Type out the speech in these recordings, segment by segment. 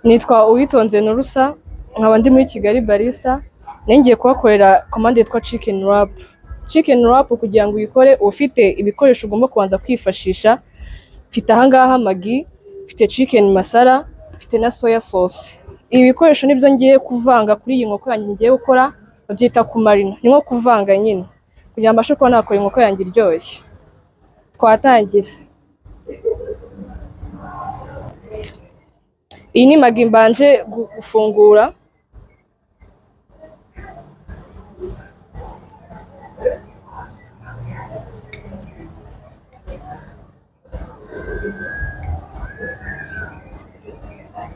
Nitwa Uwitonze Nurusa, nkaba ndi muri Kigali Barista, ngiye kubakorera komande yitwa Chicken Wrap. Chicken Wrap kugira ngo uyikore ufite ibikoresho ugomba kubanza kwifashisha. Mfite ahangaha Maggi, mfite chicken masala, mfite na soya sauce. Ibi bikoresho nibyo ngiye kuvanga kuri iyi nkoko yanjye ngiye gukora, babyita kumarina. Ni nko kuvanga nyine kugira ngo mbashe kuba nakora inkoko yanjye iryoshye. Twatangira. Iyi ni Maggi mbanje gufungura.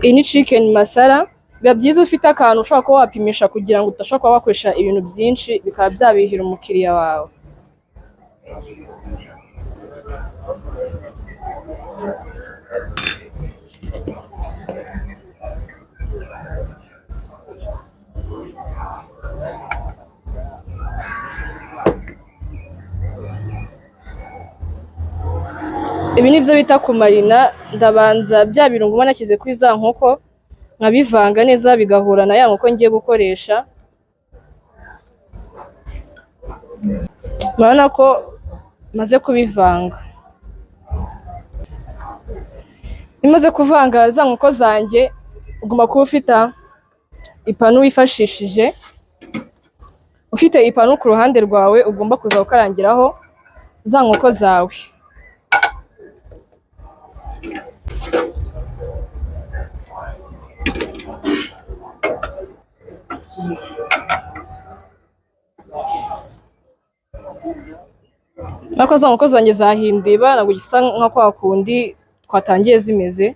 Iyi ni chicken masala. Biba byiza ufite akantu ushobora kuba wapimisha kugira ngo udashobora kuba wakoresha ibintu byinshi bikaba byabihira umukiriya wawe. Ibi nibyo bita kumarina. Ndabanza bya birungo uba nashyize kuri za nkoko nkabivanga neza bigahura na ya nkoko ngiye gukoresha. Murabona ko maze kubivanga. Nimaze kuvanga za nkoko zanjye, ugomba kuba ufite ipanu wifashishije. Ufite ipanu ku ruhande rwawe ugomba kuza gukarangiraho za nkoko zawe. Nako za nkoko zanjye zahinduye ibara, ntabwo gisa nka kwa kundi twatangiye zimeze.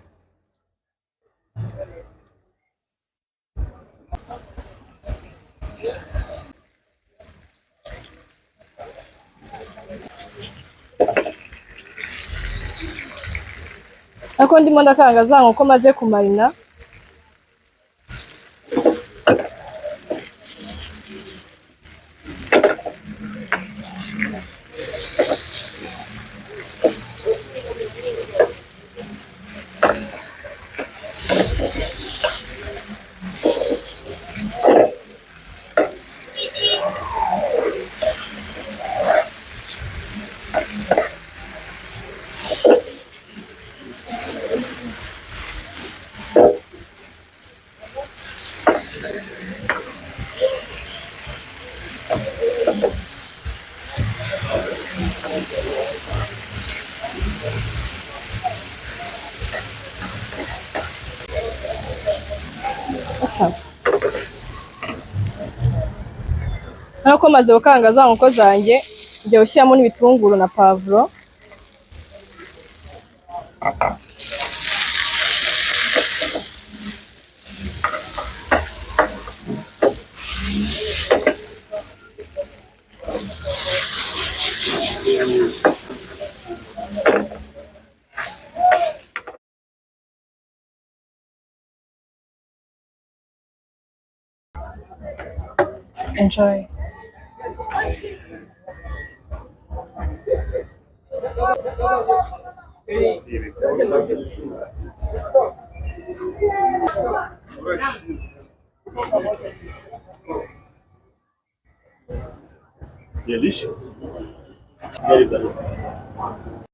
Ariko ndimo ndakanga za nkoko maze kumarina. Nako maze gukanga za nkoko zanjye, ngiye gushyiramo n'ibitunguru na pavuro. Enjoy. Delicious. Very delicious.